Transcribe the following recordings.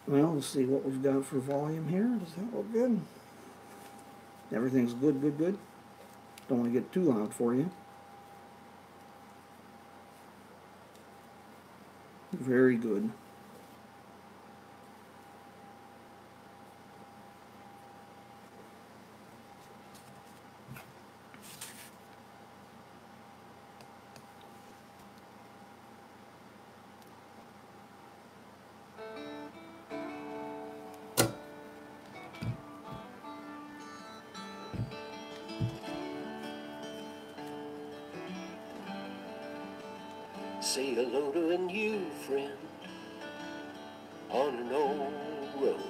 Well, let's see what we've got for volume here. Does that look good? Everything's good, good, good. Don't want to get too loud for you. Very good. Say hello to a new friend on an old road.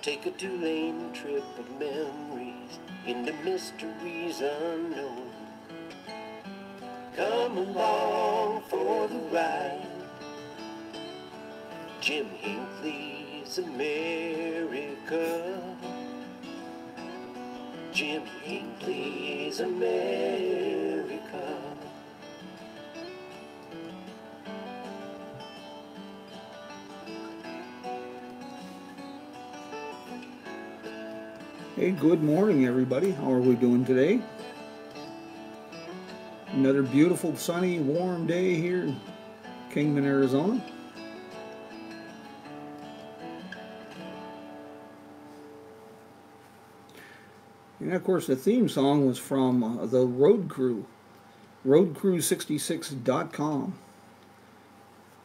Take a two-lane trip of memories into mysteries unknown. Come along for the ride. Jim Hinckley's America. Jim Hinckley's America. Hey, good morning, everybody. How are we doing today? Another beautiful, sunny, warm day here in Kingman, Arizona. And of course, the theme song was from the Road Crew, roadcrew66.com.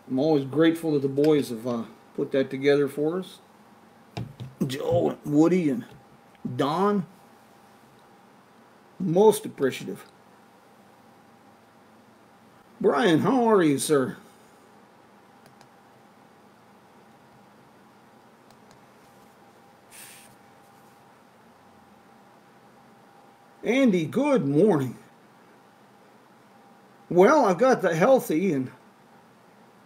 I'm always grateful that the boys have put that together for us. Joe, Woody, and Don, most appreciative. Brian, how are you, sir? Andy, good morning. Well, I've got the healthy, and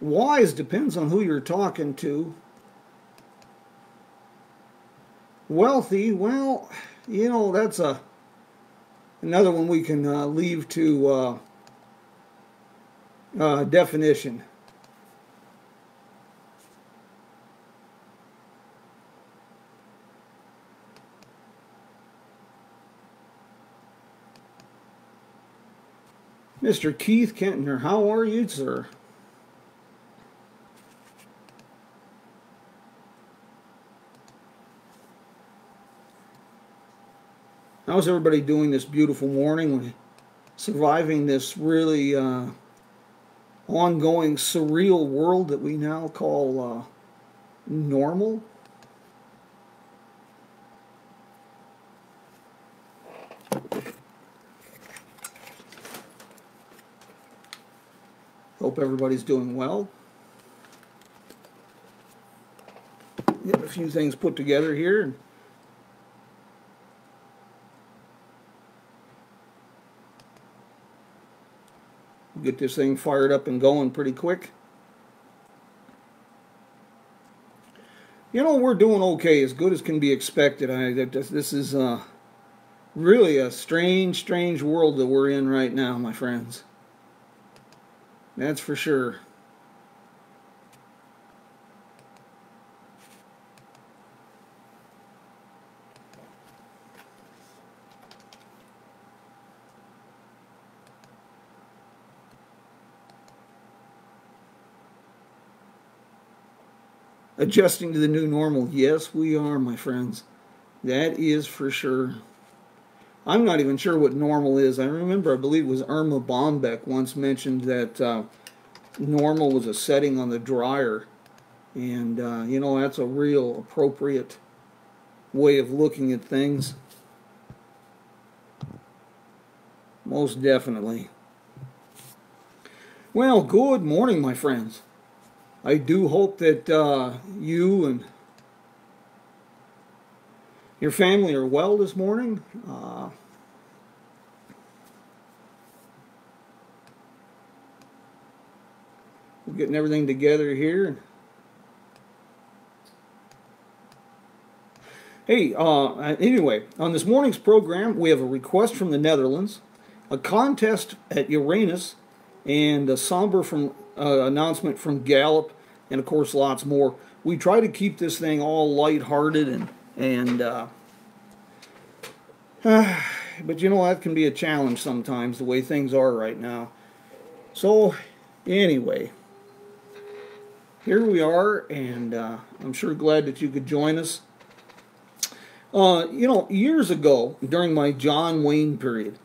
wise depends on who you're talking to. Wealthy, well, you know, that's another one we can leave to definition. Mr. Keith Kentner, how are you, sir? How's everybody doing this beautiful morning? Surviving this really ongoing surreal world that we now call normal? Hope everybody's doing well. Get a few things put together here. Get this thing fired up and going pretty quick. You know, we're doing okay, as good as can be expected. This is really a strange, strange world that we're in right now, my friends. That's for sure. Adjusting to the new normal. Yes, we are, my friends. That is for sure. I'm not even sure what normal is. I remember, I believe it was Irma Bombeck once mentioned that normal was a setting on the dryer. And, you know, that's a real appropriate way of looking at things. Most definitely. Well, good morning, my friends. I do hope that you and your family are well this morning. We're getting everything together here. Hey, anyway, on this morning's program, we have a request from the Netherlands, a contest at Uranus, and a somber announcement from Gallup and of course lots more. We try to keep this thing all lighthearted and but you know, that can be a challenge sometimes, the way things are right now. So anyway, here we are, and I'm sure glad that you could join us. You know, years ago, during my John Wayne period,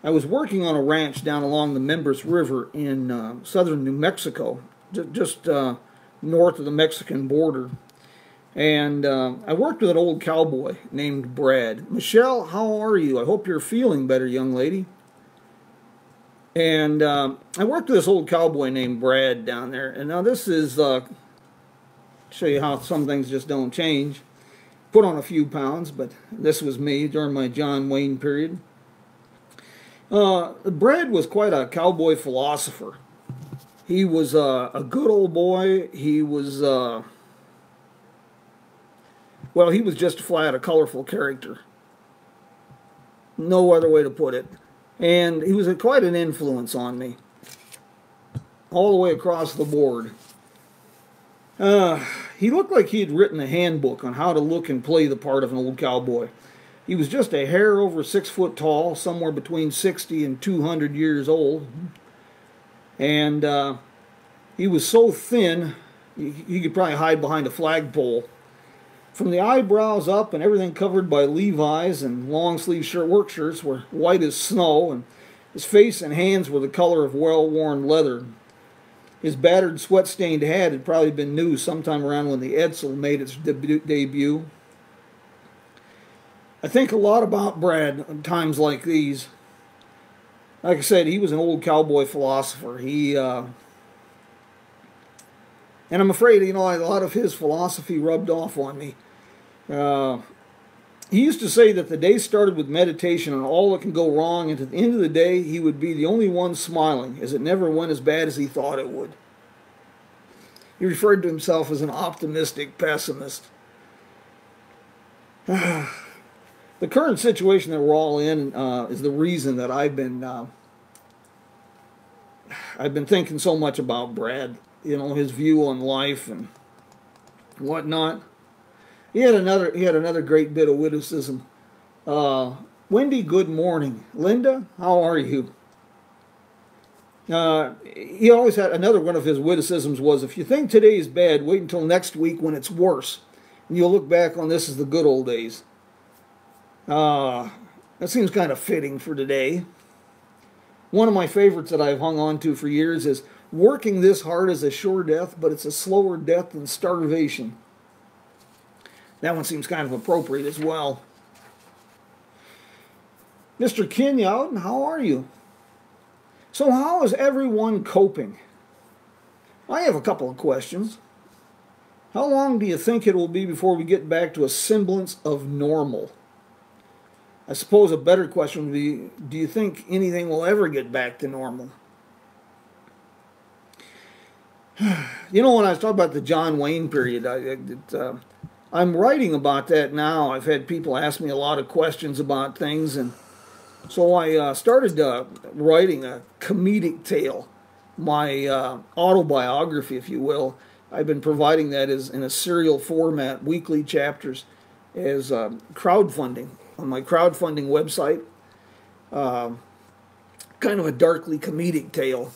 I was working on a ranch down along the Members River in southern New Mexico, just north of the Mexican border. And I worked with an old cowboy named Brad. Michelle, how are you? I hope you're feeling better, young lady. And I worked with this old cowboy named Brad down there. And now this is, show you how some things just don't change. Put on a few pounds, but this was me during my John Wayne period. Brad was quite a cowboy philosopher. He was a good old boy. He was, well, he was just flat a colorful character. No other way to put it. And he was quite an influence on me. All the way across the board. He looked like he had written a handbook on how to look and play the part of an old cowboy. He was just a hair over 6 foot tall, somewhere between 60 and 200 years old. And he was so thin, he could probably hide behind a flagpole. From the eyebrows up and everything covered by Levi's and long-sleeve work shirts were white as snow, and his face and hands were the color of well-worn leather. His battered, sweat-stained hat had probably been new sometime around when the Edsel made its debut. I think a lot about Brad at times like these. Like I said, he was an old cowboy philosopher. And I'm afraid, you know, a lot of his philosophy rubbed off on me. He used to say that the day started with meditation on all that can go wrong, and at the end of the day, he would be the only one smiling, as it never went as bad as he thought it would. He referred to himself as an optimistic pessimist. The current situation that we're all in is the reason that I've been thinking so much about Brad. You know, his view on life and whatnot. He had another great bit of witticism. Wendy, good morning. Linda, how are you? He always had another one of his witticisms was, if you think today is bad, wait until next week when it's worse, and you'll look back on this as the good old days. That seems kind of fitting for today. One of my favorites that I've hung on to for years is, working this hard is a sure death, but it's a slower death than starvation. That one seems kind of appropriate as well. Mr. Kenyout, how are you? So how is everyone coping? I have a couple of questions. How long do you think it will be before we get back to a semblance of normal? I suppose a better question would be, do you think anything will ever get back to normal? You know, when I was talking about the John Wayne period, I'm writing about that now. I've had people ask me a lot of questions about things, and so I started writing a comedic tale, my autobiography, if you will. I've been providing that as in a serial format, weekly chapters, as crowdfunding on my crowdfunding website. Kind of a darkly comedic tale.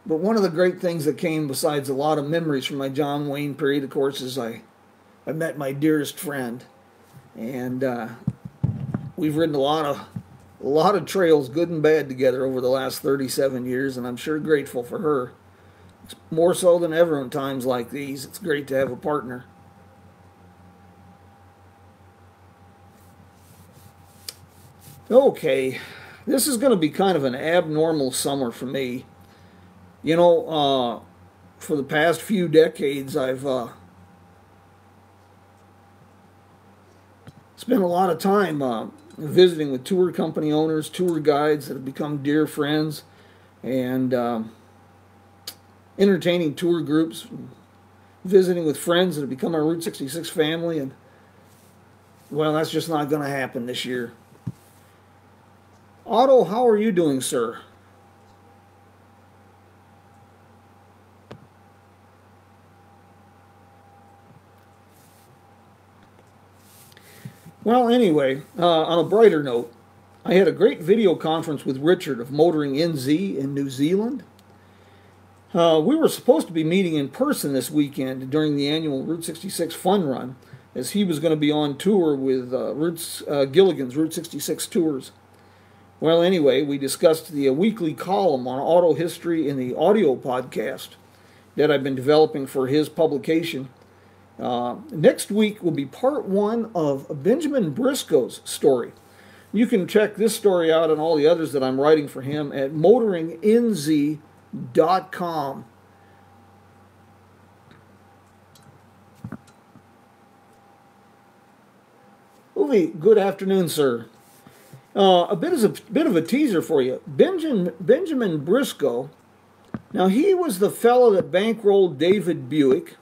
But one of the great things that came, besides a lot of memories from my John Wayne period, of course, is I met my dearest friend, and we've ridden a lot of trails, good and bad, together over the last 37 years, and I'm sure grateful for her. It's more so than ever in times like these. It's great to have a partner. Okay, this is going to be kind of an abnormal summer for me. You know, for the past few decades, I've spent a lot of time visiting with tour company owners, tour guides that have become dear friends, and entertaining tour groups, visiting with friends that have become our Route 66 family, and, well, that's just not going to happen this year. Otto, how are you doing, sir? Well, anyway, on a brighter note, I had a great video conference with Richard of Motoring NZ in New Zealand. We were supposed to be meeting in person this weekend during the annual Route 66 Fun Run, as he was going to be on tour with Gilligan's Route 66 Tours. Well, anyway, we discussed the weekly column on auto history in the audio podcast that I've been developing for his publication. Next week will be part one of Benjamin Briscoe's story. You can check this story out and all the others that I'm writing for him at motoringnz.com. Uwe, good afternoon, sir. A bit of a teaser for you. Benjamin Briscoe. Now, he was the fellow that bankrolled David Buick.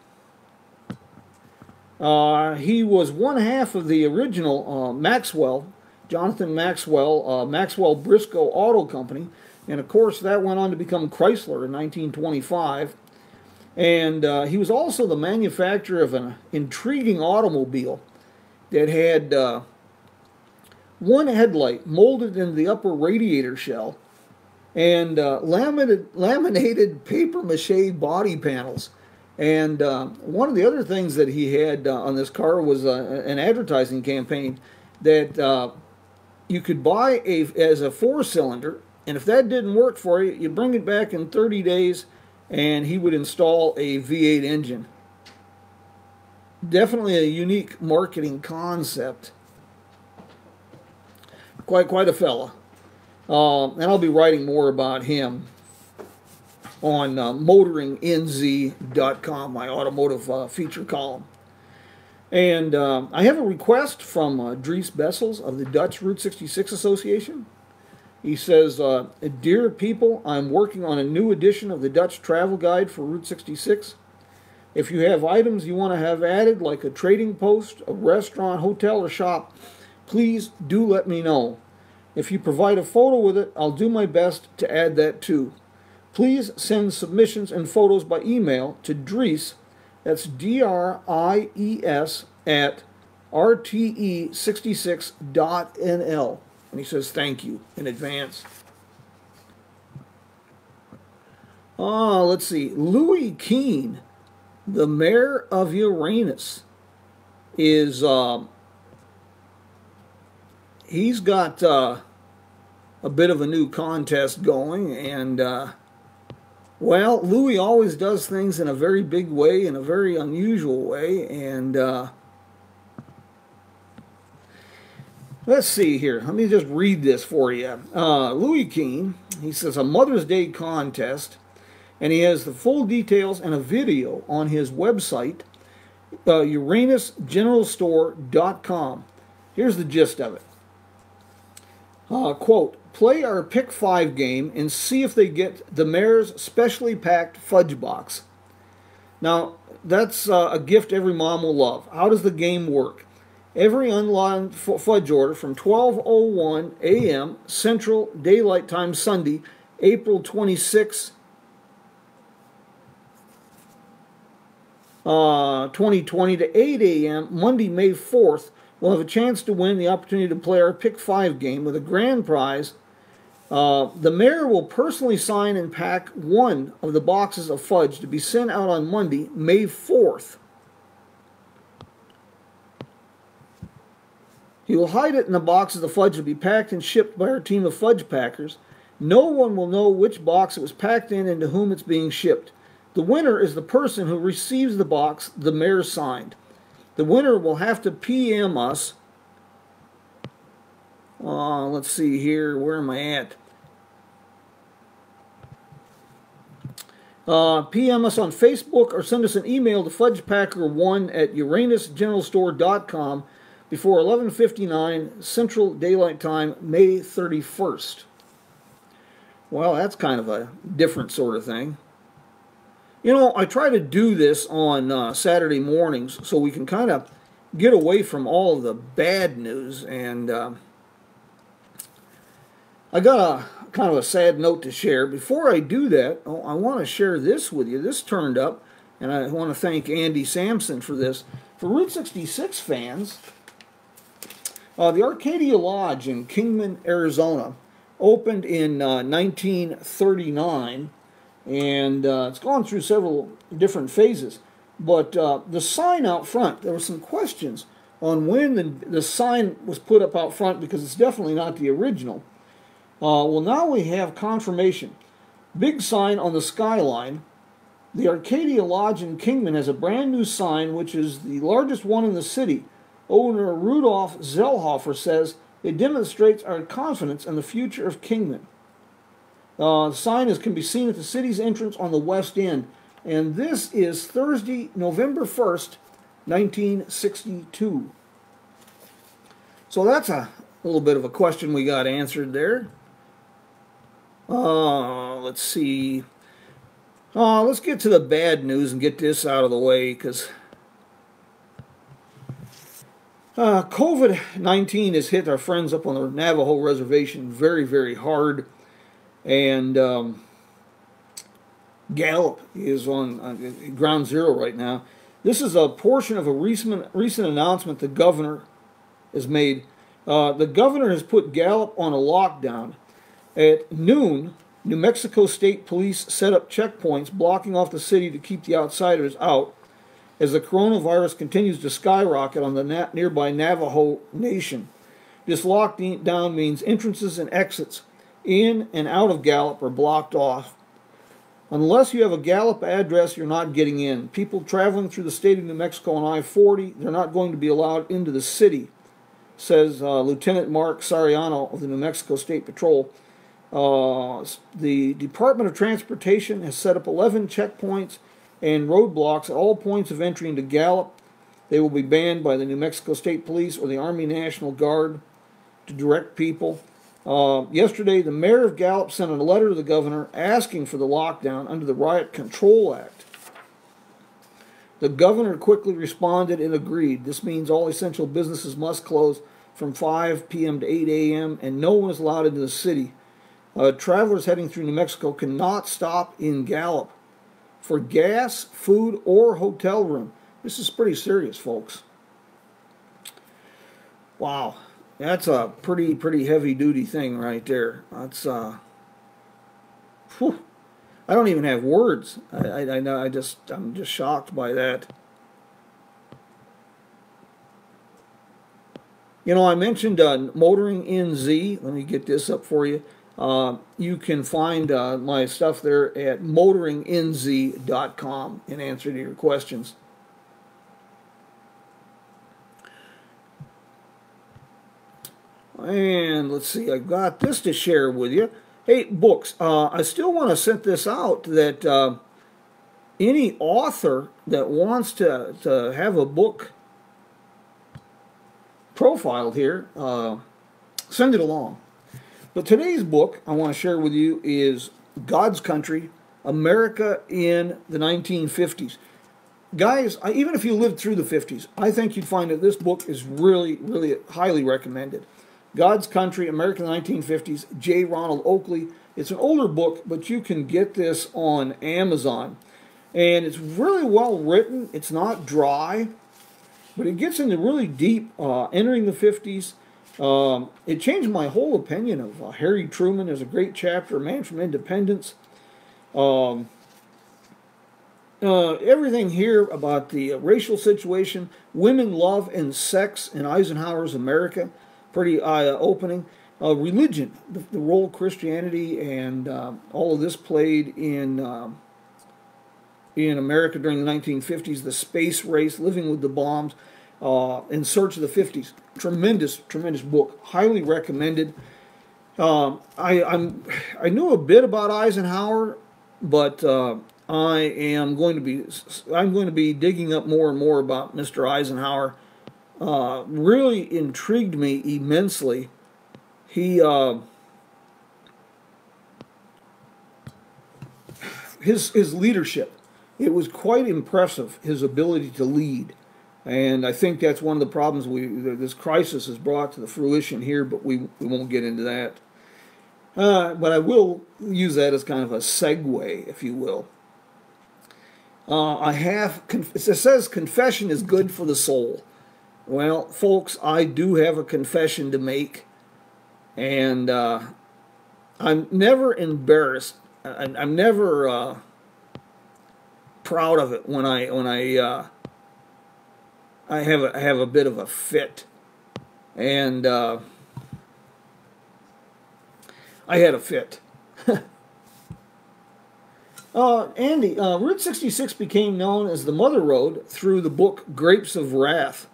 He was one half of the original Jonathan Maxwell Briscoe Auto Company. And, of course, that went on to become Chrysler in 1925. And he was also the manufacturer of an intriguing automobile that had one headlight molded into the upper radiator shell and laminated papier-mâché body panels. And one of the other things that he had on this car was an advertising campaign that you could buy as a four-cylinder, and if that didn't work for you, you bring it back in 30 days, and he would install a V8 engine. Definitely a unique marketing concept. Quite a fella. And I'll be writing more about him on motoringnz.com, my automotive feature column. And I have a request from Dries Bessels of the Dutch Route 66 Association. He says, "Dear people, I'm working on a new edition of the Dutch travel guide for Route 66. If you have items you want to have added, like a trading post, a restaurant, hotel, or shop, please do let me know. If you provide a photo with it, I'll do my best to add that too. Please send submissions and photos by email to Dries, that's DRIES, at rte66.nl. And he says thank you in advance. Let's see. Louis Keene, the mayor of Uranus, is he's got a bit of a new contest going, and well, Louis always does things in a very big way, in a very unusual way, and let's see here. Let me just read this for you. Louis Keene, he says, a Mother's Day contest, and he has the full details and a video on his website, uranusgeneralstore.com. Here's the gist of it. Quote, play our Pick 5 game and see if they get the mayor's specially packed fudge box. Now, that's a gift every mom will love. How does the game work? Every online fudge order from 12:01 a.m. Central Daylight Time Sunday, April 26, 2020 to 8 a.m. Monday, May 4th, will have a chance to win the opportunity to play our Pick 5 game with a grand prize. The mayor will personally sign and pack one of the boxes of fudge to be sent out on Monday, May 4th. He will hide it in the boxes of fudge to be packed and shipped by our team of fudge packers. No one will know which box it was packed in and to whom it's being shipped. The winner is the person who receives the box the mayor signed. The winner will have to PM us. Let's see here. Where am I at? PM us on Facebook or send us an email to fudgepacker1@uranusgeneralstore.com before 11:59 Central Daylight Time, May 31st. Well, that's kind of a different sort of thing. You know, I try to do this on Saturday mornings so we can kind of get away from all of the bad news. And I got a kind of a sad note to share. Before I do that, I want to share this with you. This turned up, and I want to thank Andy Sampson for this. For Route 66 fans, The Arcadia Lodge in Kingman, Arizona, opened in 1939, and it's gone through several different phases. But the sign out front, there were some questions on when the sign was put up out front, because it's definitely not the original. Well, now we have confirmation. Big sign on the skyline. The Arcadia Lodge in Kingman has a brand new sign, which is the largest one in the city. Owner Rudolph Zellhofer says it demonstrates our confidence in the future of Kingman. The sign can be seen at the city's entrance on the west end. And this is Thursday, November 1st, 1962. So that's a little bit of a question we got answered there. Let's see. Let's get to the bad news and get this out of the way, because COVID-19 has hit our friends up on the Navajo reservation very, very hard. And Gallup is on ground zero right now. This is a portion of a recent announcement the governor has made. The governor has put Gallup on a lockdown. At noon, New Mexico State Police set up checkpoints blocking off the city to keep the outsiders out as the coronavirus continues to skyrocket on the nearby Navajo Nation. This lockdown means entrances and exits in and out of Gallup are blocked off. Unless you have a Gallup address, you're not getting in. People traveling through the state of New Mexico on I-40, they're not going to be allowed into the city, says Lieutenant Mark Sariano of the New Mexico State Patrol. The Department of Transportation has set up 11 checkpoints and roadblocks at all points of entry into Gallup. They will be banned by the New Mexico State Police or the Army National Guard to direct people. Yesterday, the mayor of Gallup sent a letter to the governor asking for the lockdown under the Riot Control Act. The governor quickly responded and agreed. This means all essential businesses must close from 5 p.m. to 8 a.m. and no one is allowed into the city. Travelers heading through New Mexico cannot stop in Gallup for gas, food, or hotel room. This is pretty serious, folks. Wow, that's a pretty heavy-duty thing right there. That's I don't even have words. I'm just shocked by that. You know, I mentioned Motoring NZ. Let me get this up for you. You can find my stuff there at motoringnz.com in answer to your questions. And let's see, I've got this to share with you. Hey, books. I still want to send this out that any author that wants to have a book profiled here, send it along. But today's book I want to share with you is God's Country, America in the 1950s. Guys, even if you lived through the 50s, I think you'd find that this book is really, really highly recommended. God's Country, America in the 1950s, J. Ronald Oakley. It's an older book, but you can get this on Amazon. And it's really well written. It's not dry, but it gets into really deep, entering the 50s. It changed my whole opinion of Harry Truman. There's a great chapter, Man from Independence. Everything here about the racial situation, women, love, and sex in Eisenhower's America. Pretty eye-opening. Religion, the role of Christianity and all of this played in America during the 1950s. The space race, living with the bombs, In Search of the 50s. Tremendous book. Highly recommended. I knew a bit about Eisenhower, but I'm going to be digging up more and more about Mr. Eisenhower. Really intrigued me immensely. His leadership, it was quite impressive, his ability to lead. And I think that's one of the problems this crisis has brought to the fruition here, but we won't get into that. But I will use that as kind of a segue, if you will. It says confession is good for the soul. Well, folks, I do have a confession to make, and I'm never embarrassed. I'm never proud of it when I have a bit of a fit, and I had a fit. Andy, Route 66 became known as the Mother Road through the book Grapes of Wrath,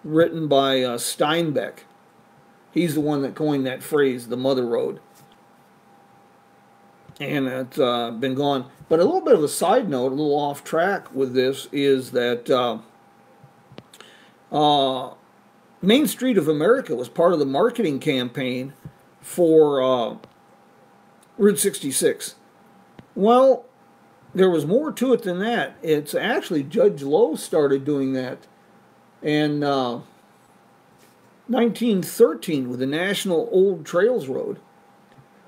written by Steinbeck. He's the one that coined that phrase, the Mother Road. And it's been gone. But a little bit of a side note, a little off track with this, is that Main Street of America was part of the marketing campaign for Route 66. Well, there was more to it than that. It's actually Judge Lowe started doing that in 1913 with the National Old Trails Road.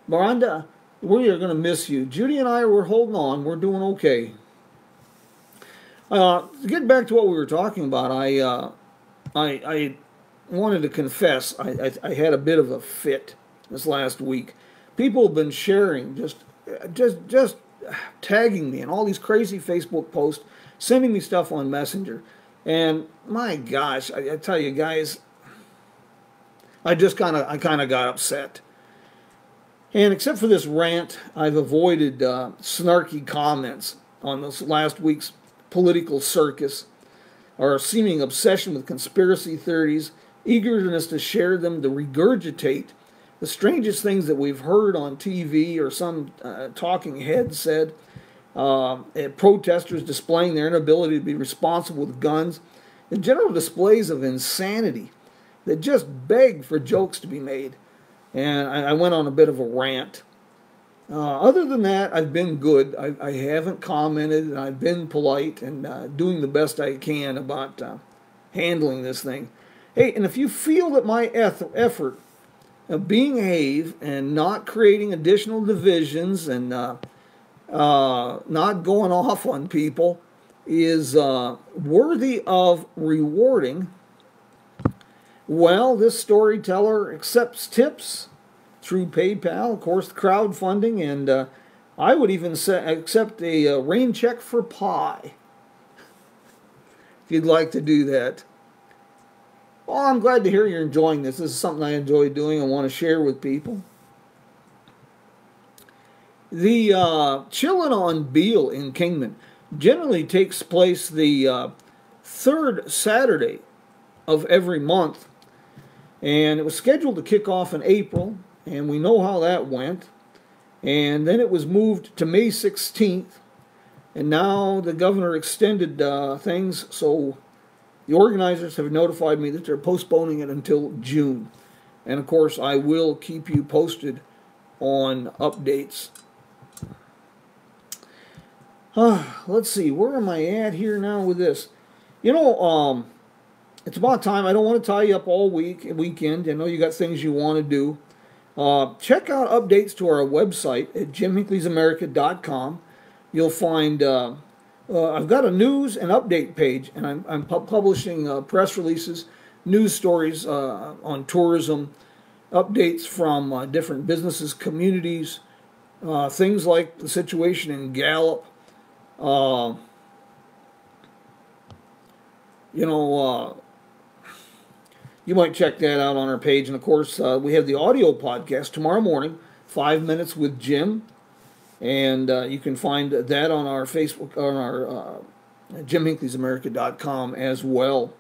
Miranda, we are going to miss you. Judy and I, we're holding on. We're doing okay. Getting back to what we were talking about, I wanted to confess I had a bit of a fit this last week. People have been sharing, just tagging me in all these crazy Facebook posts, sending me stuff on Messenger, and my gosh, I tell you guys, I kind of got upset. And except for this rant, I've avoided snarky comments on this last week's political circus, our seeming obsession with conspiracy theories, eagerness to share them, to regurgitate the strangest things that we've heard on TV or some talking head said, protesters displaying their inability to be responsible with guns, and general displays of insanity that just beg for jokes to be made. And I went on a bit of a rant. Other than that, I've been good. I haven't commented, and I've been polite and doing the best I can about handling this thing. Hey, and if you feel that my effort of being behave and not creating additional divisions and not going off on people is worthy of rewarding, well, this storyteller accepts tips through PayPal, of course, crowdfunding, and I would even accept a rain check for pie if you'd like to do that. Well, I'm glad to hear you're enjoying this. This is something I enjoy doing and want to share with people. The Chillin' on Beale in Kingman generally takes place the third Saturday of every month. And it was scheduled to kick off in April, and we know how that went. And then it was moved to May 16th, and now the governor extended things, so the organizers have notified me that they're postponing it until June. And of course, I will keep you posted on updates. Let's see, where am I at here now with this? You know, it's about time. I don't want to tie you up all weekend. I know you got things you want to do. Check out updates to our website at jimhinckleysamerica.com. You'll find I've got a news and update page, and I'm publishing press releases, news stories on tourism, updates from different businesses, communities, things like the situation in Gallup. You might check that out on our page. And of course, we have the audio podcast tomorrow morning, 5 Minutes with Jim. And you can find that on our Facebook, on our jimhinckleysamerica.com as well.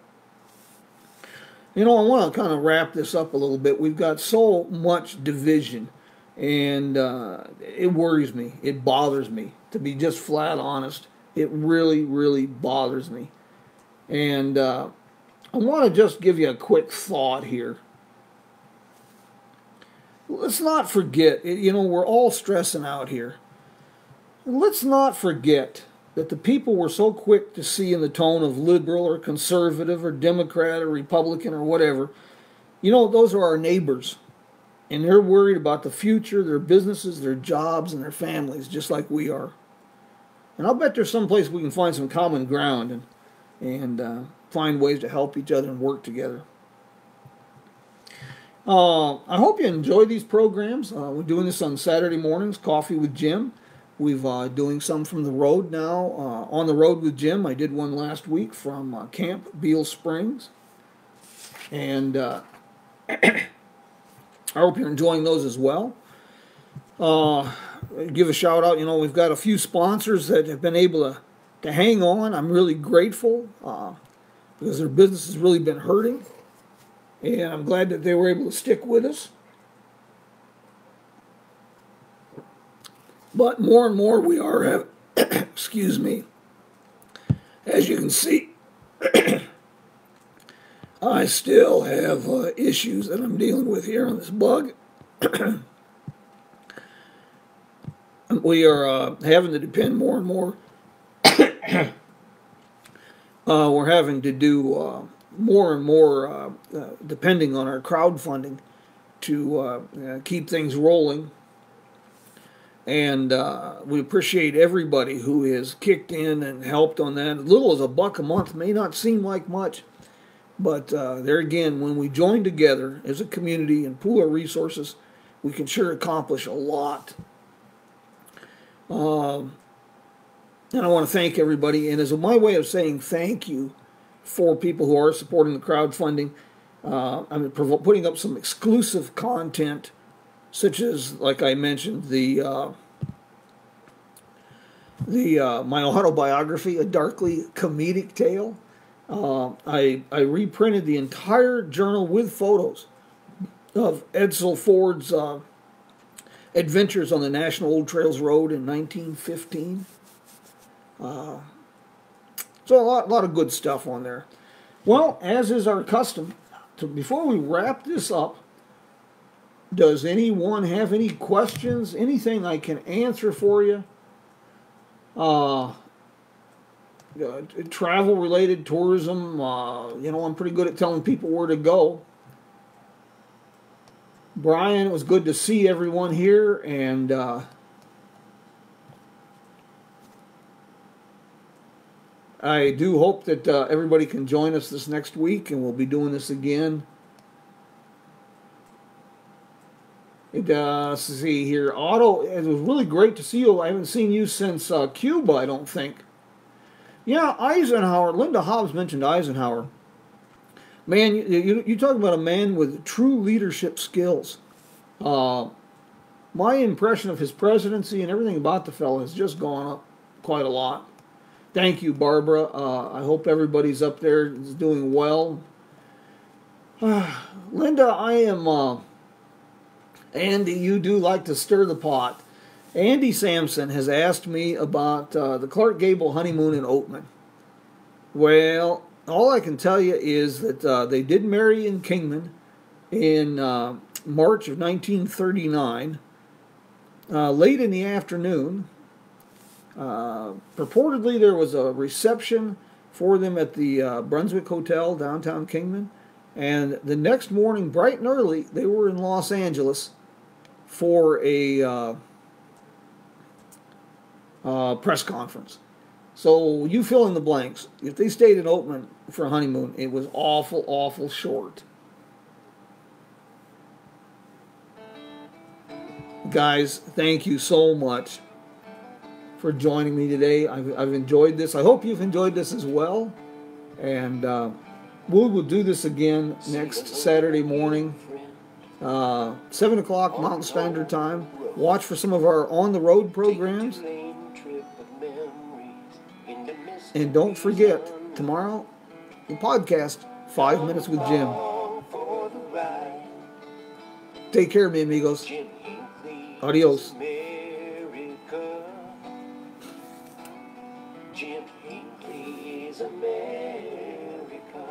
You know, I want to kind of wrap this up a little bit. We've got so much division, and it worries me. It bothers me, to be just flat honest. It really, really bothers me. And I want to just give you a quick thought here. Let's not forget, you know, we're all stressing out here. Let's not forget that the people we're so quick to see in the tone of liberal or conservative or Democrat or Republican or whatever, you know, those are our neighbors. And they're worried about the future, their businesses, their jobs, and their families, just like we are. And I'll bet there's some place we can find some common ground. And and find ways to help each other and work together. I hope you enjoy these programs. We're doing this on Saturday mornings, Coffee with Jim. We've doing some from the road now. On the road with Jim, I did one last week from Camp Beale Springs. And I hope you're enjoying those as well. Give a shout out, we've got a few sponsors that have been able to hang on. I'm really grateful because their business has really been hurting. And I'm glad that they were able to stick with us. But more and more we are having, excuse me, as you can see, I still have issues that I'm dealing with here on this bug. We are having to depend more and more. We're having to do more and more depending on our crowdfunding to keep things rolling. And we appreciate everybody who has kicked in and helped on that. As little as $1 a month may not seem like much, but there again, when we join together as a community and pool our resources, we can sure accomplish a lot. And I want to thank everybody. And as my way of saying thank you for people who are supporting the crowdfunding, I'm putting up some exclusive content, such as, like I mentioned, my autobiography, A Darkly Comedic Tale. I reprinted the entire journal with photos of Edsel Ford's adventures on the National Old Trails Road in 1915. So a lot of good stuff on there. Well, as is our custom, before we wrap this up, does anyone have any questions? Anything I can answer for you? Travel-related tourism, I'm pretty good at telling people where to go. Brian, it was good to see everyone here, and I do hope that everybody can join us this next week, and we'll be doing this again. Let's see here. Otto, it was really great to see you. I haven't seen you since Cuba, I don't think. Yeah, Eisenhower. Linda Hobbs mentioned Eisenhower. Man, you talk about a man with true leadership skills. My impression of his presidency and everything about the fellow has just gone up quite a lot. Thank you, Barbara. I hope everybody's up there is doing well. Linda, I am... Andy, you do like to stir the pot. Andy Sampson has asked me about the Clark Gable honeymoon in Oatman. Well, all I can tell you is that they did marry in Kingman in March of 1939, late in the afternoon. Purportedly, there was a reception for them at the Brunswick Hotel, downtown Kingman. And the next morning, bright and early, they were in Los Angeles for a press conference. So you fill in the blanks. If they stayed in Oatman for a honeymoon, it was awful, awful short. Guys, thank you so much for joining me today. I've enjoyed this. I hope you've enjoyed this as well. And we will do this again next Saturday morning, 7 o'clock Mountain Standard Time. Watch for some of our on-the-road programs. And don't forget, tomorrow, the podcast, 5 Minutes with Jim. Take care, mi amigos. Adios. Jim Hinckley is America.